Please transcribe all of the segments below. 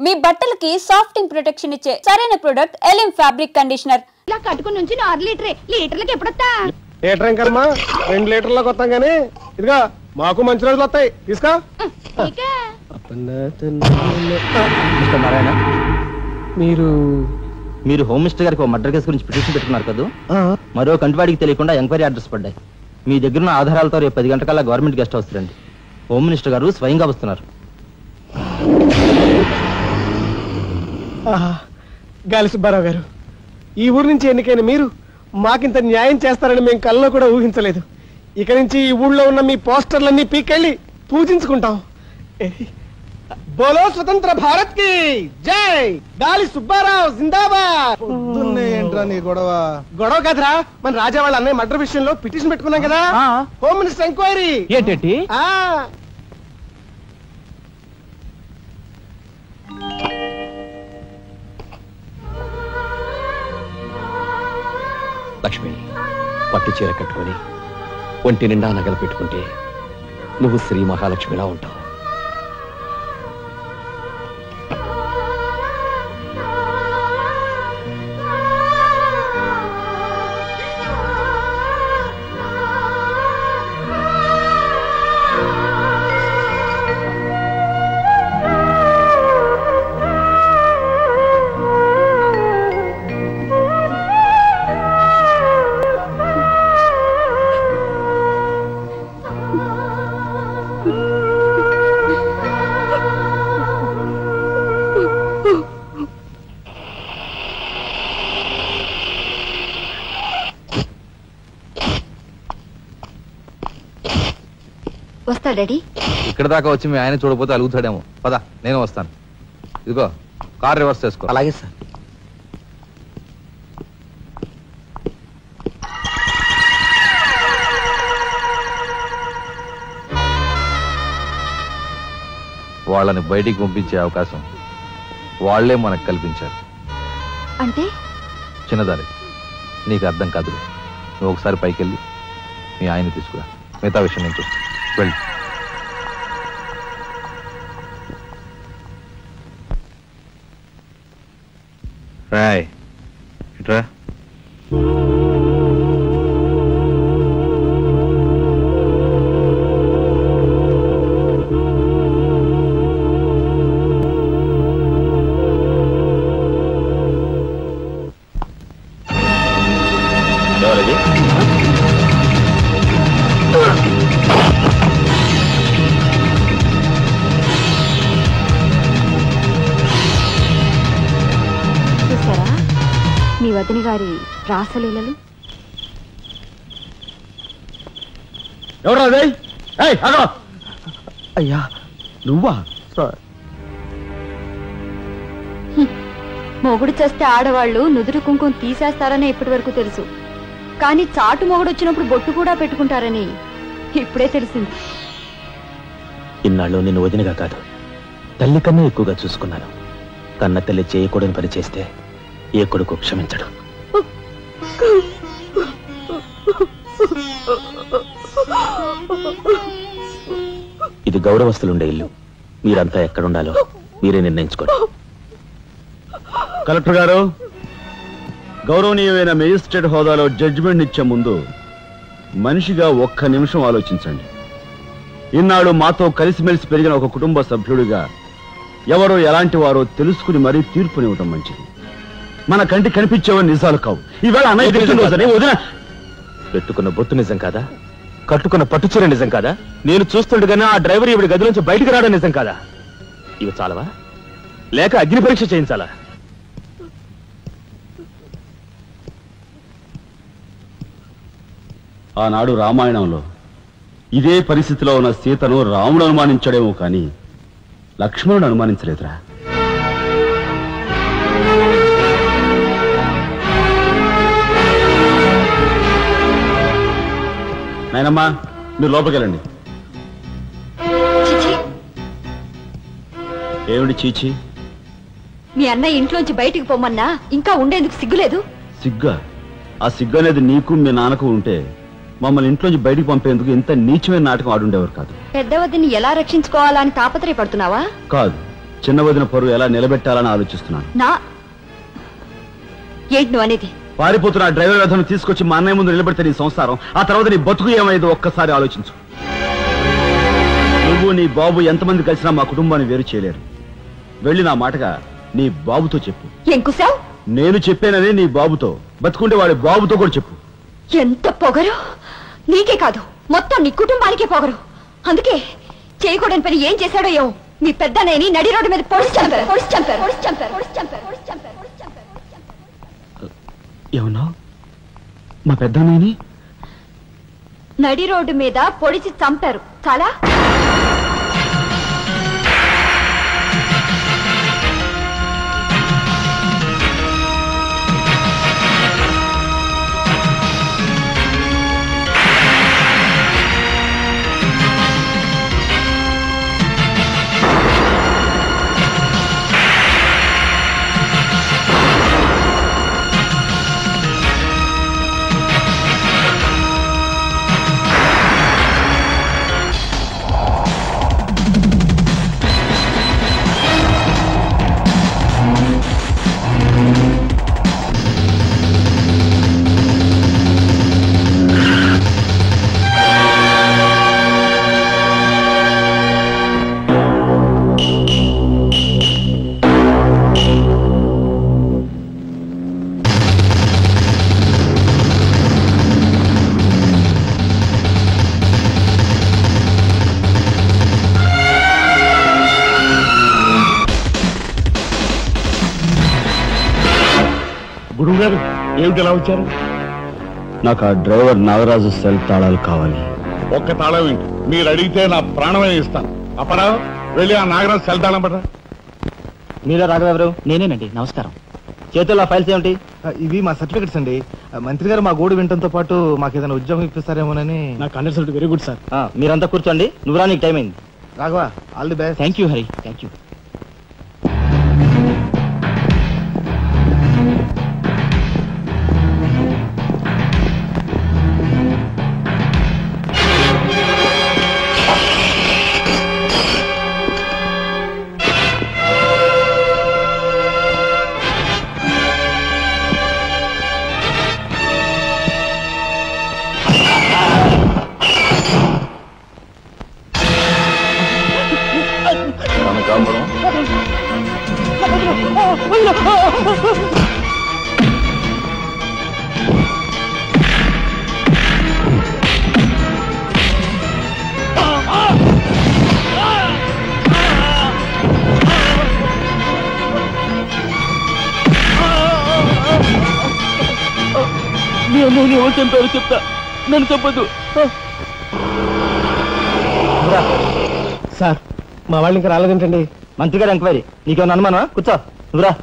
మీ బట్టలకి సాఫ్టింగ్ ప్రొటెక్షన్ ఇచ్చే సరైన ప్రొడక్ట్ ఎలిమ్ ఫ్యాబ్రిక్ కండిషనర్. ఇలా కట్టుకుని నుంచి 4 లీటర్లకి ఎప్పుడొస్తా? లీటర్ ఇంకమ్మా 2 లీటర్లకు వస్తాం గానీ ఇదిగా మాకు మంచి రోజులు వస్తాయి తీసుకో. నారాయణ, మీరు హోమ్ మినిస్టర్ గారికి మర్డర్ కేసు గురించి పిటిషన్ పెట్టుకున్నారు కదా. మరో కంటివాడికి తెలియకుండా ఎంక్వైరీ ఆర్డర్స్ పడ్డాయి. మీ దగ్గరున్న ఆధారాలతో రేపు 10 గంటకల్లా గవర్నమెంట్ గెస్ట్ హౌస్ రండి. హోమ్ మినిస్టర్ గారు స్వయంగా వస్తున్నారు. గాలి సుబ్బారావు గారు, ఈ ఊరు నుంచి ఎన్నికైన మీరు మాకింత న్యాయం చేస్తారని మేము కల్లో కూడా ఊహించలేదు. ఇక నుంచి ఈ ఊళ్ళో ఉన్న మీ పోస్టర్లన్నీ పీకెళ్ళి పూజించుకుంటాం. బోలో స్వతంత్ర భారత్ కి జై. గాలి సుబ్బారావు జిందాబాద్. ఏంట్రా నీ గొడవ కదరా, మన రాజా వాళ్ళ అన్నయ్య మర్డర్ విషయంలో పిటిషన్ పెట్టుకున్నాం కదా. హోమ్ మినిస్టర్ ఎంక్వైరీ ఏంటి? లక్ష్మి, పట్టు చీర కట్టుకొని ఒంటి నిండా నగలు పెట్టుకుంటే నువ్వు శ్రీ మహాలక్ష్మిలా ఉంటావు. వస్తా డాడీ. ఇక్కడ దాకా వచ్చి మీ ఆయన చూడపోతే అలుగుతాడేమో. పద, నేను వస్తాను. ఇదిగో కార్ రివర్స్ చేసుకో. అలాగే సార్. వాళ్ళని బయటికి పంపించే అవకాశం వాళ్లే మనకు కల్పించారు. అంటే చిన్నదారి, నీకు అర్థం కాదు. నువ్వు ఒకసారి పైకి వెళ్ళి మీ ఆయన తీసుకురా. మిగతా విషయం నేను చూస్తాను. వెళ్ళి రాయ్ ఇట్రా. మీ వదిన గారి రాసలీలలు. అయ్యా నువ్వా? మొగుడు చేస్తే ఆడవాళ్లు నుదురు కుంకుమ తీసేస్తారని ఇప్పటి వరకు తెలుసు. కానీ చాటు మొగుడు వచ్చినప్పుడు బొట్టు కూడా పెట్టుకుంటారని ఇప్పుడే తెలిసింది. ఇన్నాళ్ళు నిన్ను వదినగా కాదు, తల్లి కన్నా ఎక్కువగా చూసుకున్నాను. కన్న తల్లి చేయకూడని పని చేస్తే ఏ కొడుకు క్షమించడు. ఇది గౌరవస్తులుండే ఇల్లు. మీరంతా ఎక్కడుండాలో మీరే నిర్ణయించుకోండి. కలెక్టర్ గారు, గౌరవనీయమైన మేజిస్ట్రేట్ హోదాలో జడ్జిమెంట్ ఇచ్చే ముందు మనిషిగా 1 నిమిషం ఆలోచించండి. ఇన్నాళ్ళు మాతో కలిసిమెలిసి పెరిగిన ఒక కుటుంబ సభ్యుడిగా ఎవరో ఎలాంటి వారో తెలుసుకుని మరీ తీర్పునివ్వటం మంచిది. మన కంటి కనిపించేవని నిజాలు కావు. ఈవేళ అన్నయ్య వదిన పెట్టుకున్న బొత్తు నిజం కాదా? కట్టుకున్న పట్టుచీర నిజం కాదా? నేను చూస్తుండగానే ఆ డ్రైవర్ ఇవిడి గది నుంచి బయటికి రావడం నిజం కాదా? ఇవి చాలవా, లేక అగ్ని పరీక్ష చేయించాలా? ఆనాడు రామాయణంలో ఇదే పరిస్థితిలో ఉన్న సీతను రాముడు అనుమానించాడేమో కానీ లక్ష్మణుడు అనుమానించలేదురా. నాయనమ్మా, మీరు లోపలికెళ్ళండి. ఏమిటి చీచి? మీ అన్నయ్య ఇంట్లోంచి బయటికి పొమ్మన్నా ఇంకా ఉండేందుకు సిగ్గులేదు? సిగ్గా? ఆ సిగ్గు అనేది నీకు మీ నాన్నకు ఉంటే మమ్మల్ని ఇంట్లోంచి బయటికి పంపేందుకు ఇంత నీచమైన నాటకం ఆడుండేవారు కాదు. పెద్దవద్దని ఎలా రక్షించుకోవాలని తాపత్రయపడుతున్నావా? కాదు, చిన్న వదిన పరువు ఎలా నిలబెట్టాలని ఆలోచిస్తున్నాను. ఏంటి నువ్వు అనేది? పారిపోతున్న డ్రైవర్ వ్యధను తీసుకొచ్చి మా అన్నయ్య ముందు నిలబెడితే నీ సంసారం, ఆ తర్వాత నీ బతుకు ఏమైందో ఒక్కసారి ఆలోచించు. నువ్వు నీ బాబు ఎంతమంది కలిసినా మా కుటుంబాన్ని వేరు చేయలేరు. వెళ్ళి నా మాటగా నీ బాబుతో చెప్పు. ఏం కుసావ్? నేను చెప్పానని నీ బాబుతో, బతుకుంటే వాడి బాబుతో కూడా చెప్పు. ఎంత పొగరు! నీకే కాదు, మొత్తం నీ కుటుంబానికే పొగరు. అందుకే చేయకూడని పని ఏం చేశాడో ఏమో మీ పెద్దనేని నడి రోడ్డు మీద పొడిచి చంపారు. ఏమన్నా? మా పెద్దనేని నడి రోడ్డు మీద పొడిచి చంపారు. చాలా గురువు గారు ఏమిటి ఎలా వచ్చారు? నాకు ఆ డ్రైవర్ నాగరాజు సెల్ తాళాలు కావాలి. ఒక్క తాళం ఏంటి, మీరు అడిగితే నా ప్రాణమే ఇస్తాను. అపరావు వెళ్ళి ఆ నాగరాజు సెల్ తాళం పడరా. మీలో రాఘవెవరు? నేనేనండి. నమస్కారం. చేతుల్లో ఫైల్స్ ఏమిటి? ఇవి మా సర్టిఫికెట్స్ అండి. మంత్రి గారు మా గోడు వినటంతో పాటు మాకు ఏదైనా ఉద్యోగం ఇప్పిస్తారేమోనని. నా కండక్ట్ వెరీ గుడ్ సార్. మీరంతా కూర్చోండి. నువ్వు రా, నీకు టైం అయింది. Raghava, all the best. Thank you Hari, thank you. ఎవరు చంపారు చెప్తా, నన్ను చెప్పదు. సార్, మా వాళ్ళు ఇంకా రాలేదేంటండి? మంత్రి గారు ఎంక్వైరీ. నీకేమన్నా అనుమానమా? కూర్చో, నువ్వురా.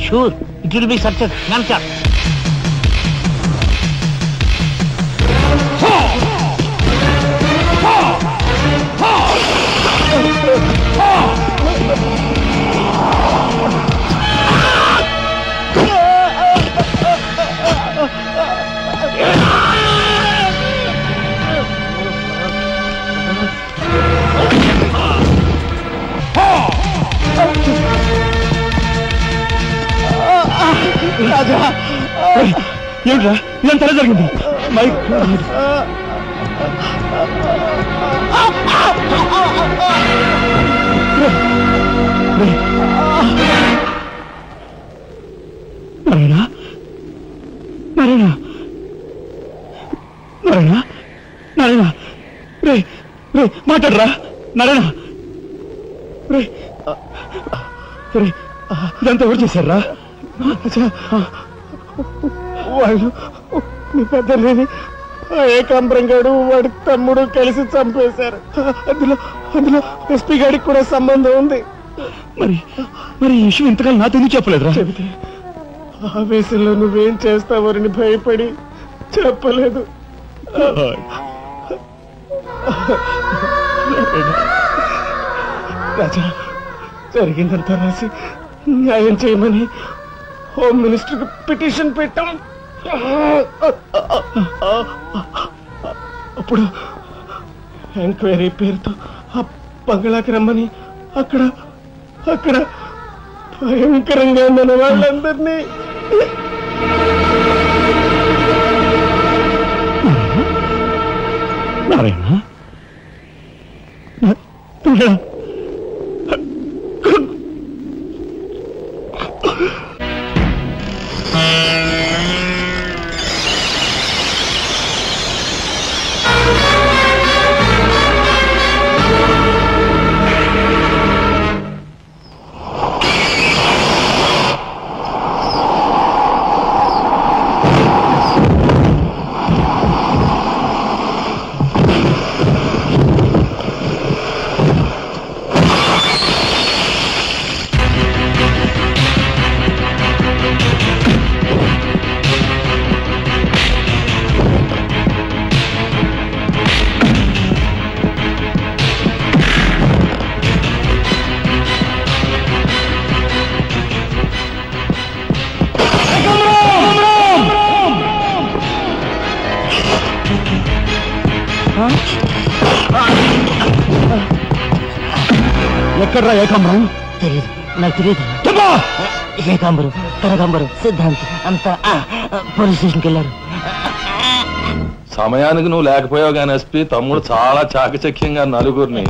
Sure, it will be success. None shot. రాజా, ఏమిట్రా ఇదంతా జరిగింది? మైక్ నారాయణ, నారాయణ, నారాయణ, నారాయణ, రే రే మాట్లాడరా నారాయణ. రే రే, ఇదంతా ఎవరు చేశారా? వాళ్ళు మీ పెద్దలేని ఏకాంబరం గారు వాడి తమ్ముడు కలిసి చంపేశారు. అందులో అందులో ఎస్పీ గారికి కూడా సంబంధం ఉంది. మరి మరి ఈ విషయం ఇంతకాలం నాతో ఎందుకు చెప్పలేదురా? చెబితే ఆవేశంలో నువ్వేం చేస్తావని భయపడి చెప్పలేదు. రాజా, జరిగిందంతా రాసి న్యాయం చేయమని హోమ్ మినిస్టర్ పిటిషన్ పెట్టాం. అప్పుడు ఎంక్వైరీ పేరుతో ఆ బంగ్లాకి రమ్మని అక్కడ అక్కడ భయంకరంగా మన వాళ్ళందరినీ నారాయణ ఎక్కడ్రా ఏకాంబరం? తెలియదు, నాకు తెలియదు. ఏకాంబరం, కనకాంబరం, సిద్ధాంత్ అంతా పోలీస్ స్టేషన్కి వెళ్ళారు. సమయానికి నువ్వు లేకపోయావు కానీ ఎస్పీ తమ్ముడు చాలా చాకచక్యంగా నలుగురిని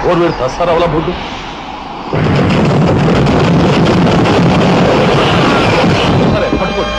ఓడు వీడు తస్తారవలా బొడ్డు సరే పట్టుకోండి.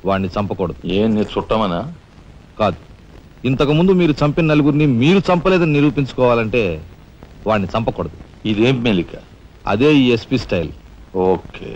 వాడిని చంపకూడదు. ఏం నీ చుట్టమనా? కాదు, ఇంతకు ముందు మీరు చంపిన నలుగురిని మీరు చంపలేదని నిరూపించుకోవాలంటే వాడిని చంపకూడదు. ఇదేం మెలిక? అదే ఈ ఎస్పీ స్టైల్. ఓకే.